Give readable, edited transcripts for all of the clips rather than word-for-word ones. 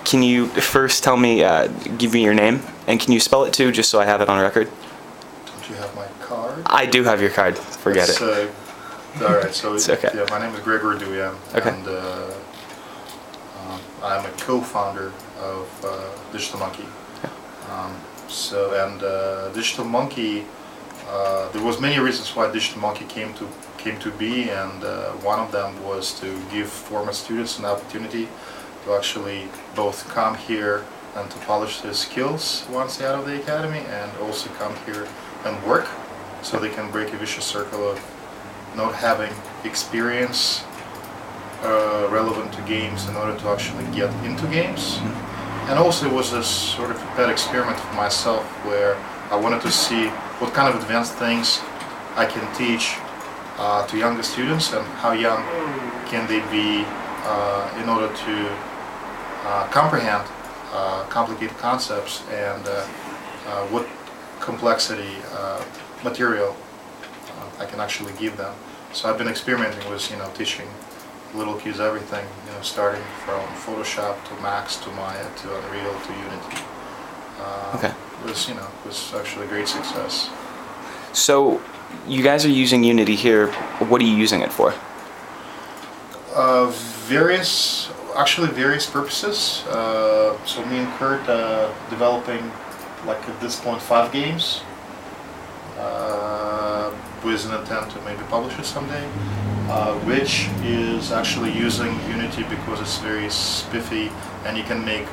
can you first tell me, give me your name, and can you spell it too, just so I have it on record? Don't you have my card? I do have your card. Forget it. All right, so It's okay. yeah, my name is Orduyan, Okay. and I'm a co-founder of Digital Monkey. Digital Monkey, there was many reasons why Digital Monkey came to be, and one of them was to give former students an opportunity to actually both come here and to polish their skills once they're out of the academy, and also come here and work, so they can break a vicious circle of not having experience relevant to games in order to actually get into games. And also it was a sort of a pet experiment for myself, where I wanted to see what kind of advanced things I can teach to younger students, and how young can they be in order to comprehend complicated concepts, and what complexity material I can actually give them. So I've been experimenting with, teaching little kids everything, starting from Photoshop to Max to Maya to Unreal to Unity. Okay. It was actually a great success. So, you guys are using Unity here. What are you using it for? Various purposes. So me and Kurt developing, like at this point, 5 games with an intent to maybe publish it someday. Rich is actually using Unity because it's very spiffy, and you can make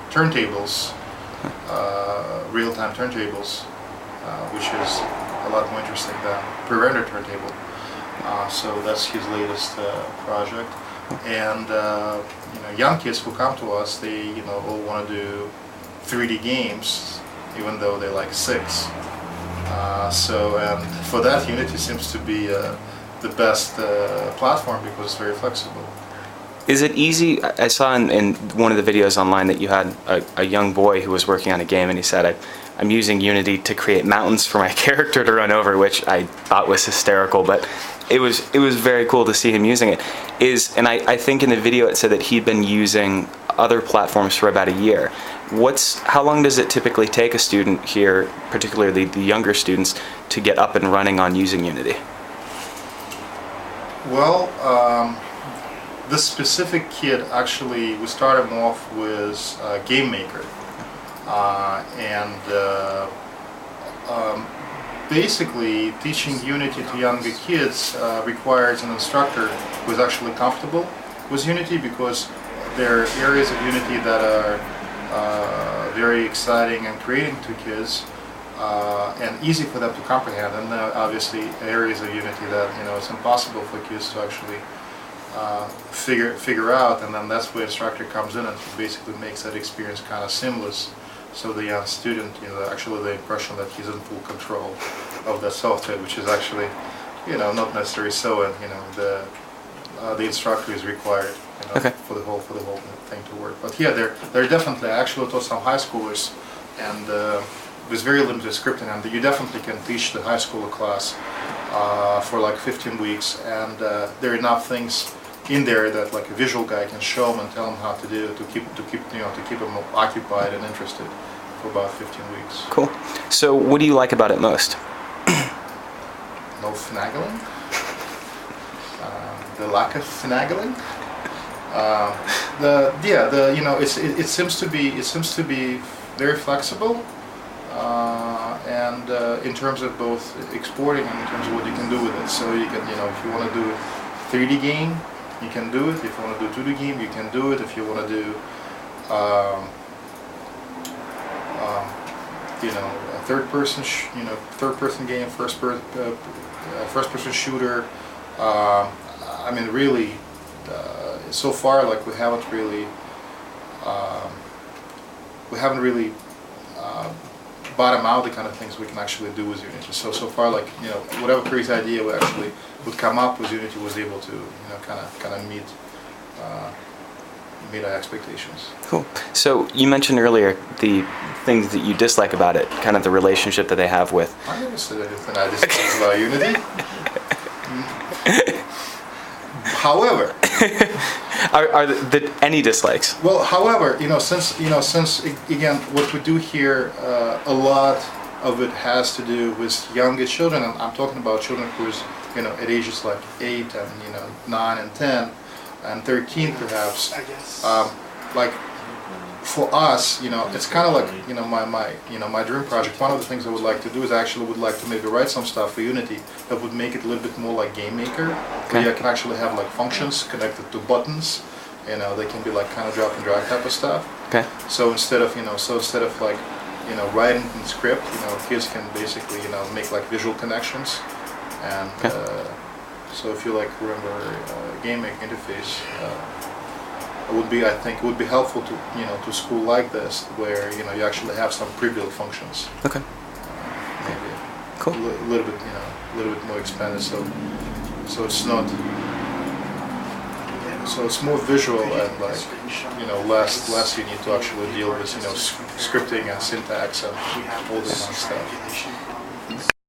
turntables, real-time turntables, which is a lot more interesting than pre-rendered turntable. So that's his latest project. And young kids who come to us, they all want to do 3D games, even though they're like 6. And for that, Unity seems to be the best platform because it's very flexible. Is it easy? I saw in one of the videos online that you had a young boy who was working on a game, and he said, I'm using Unity to create mountains for my character to run over, which I thought was hysterical, but it was very cool to see him using it. And I think in the video it said that he'd been using other platforms for about a year. How long does it typically take a student here, particularly the younger students, to get up and running on using Unity? Well, this specific kid, actually, we started him off with Game Maker. Basically, teaching Unity to younger kids requires an instructor who is actually comfortable with Unity, because there are areas of Unity that are very exciting and creating to kids, and easy for them to comprehend, and obviously areas of Unity that it's impossible for kids to actually figure out, and then that's where instructor comes in and basically makes that experience kind of seamless. So the young student, actually the impression that he's in full control of the software, which is actually, not necessarily so, and the instructor is required, okay, for the whole thing to work. But yeah, they're definitely. I actually taught some high schoolers, and with very limited scripting, and you definitely can teach the high schooler class for like 15 weeks, and there are enough things in there that like a visual guy can show them and tell them how to do to keep them occupied and interested for about 15 weeks. Cool. So what do you like about it most? No finagling. The lack of finagling. It seems to be very flexible, and in terms of both exporting and in terms of what you can do with it. So you can, if you want to do a 3D game, you can do it. If you want to do a 2D game, you can do it. If you want to do, a third-person game, first-person shooter. I mean, really, so far, like we haven't really bottom out the kind of things we can actually do with Unity. So far, like whatever crazy idea we actually would come up with, Unity was able to kind of meet our expectations. Cool. So you mentioned earlier the things that you dislike about it, kind of the relationship that they have with. I never said anything I dislike about Unity. However, Are any dislikes? Well, however, since again, what we do here, a lot of it has to do with younger children, and I'm talking about children who's, at ages like 8 and 9 and 10 and 13 perhaps. Like for us, it's kind of like my dream project. One of the things I would like to do is actually would like to maybe write some stuff for Unity that would make it a little bit more like Game Maker, where you can actually have like functions connected to buttons. They can be like kind of drop and drag type of stuff. Okay. So instead of like writing in script, kids can basically make like visual connections, and so if you like remember game making interface, I think it would be helpful to to school like this where you actually have some pre-built functions. Okay. Maybe cool. A little bit more expanded, so it's not. So it's more visual and like less you need to actually deal with scripting and syntax and all this kind of stuff.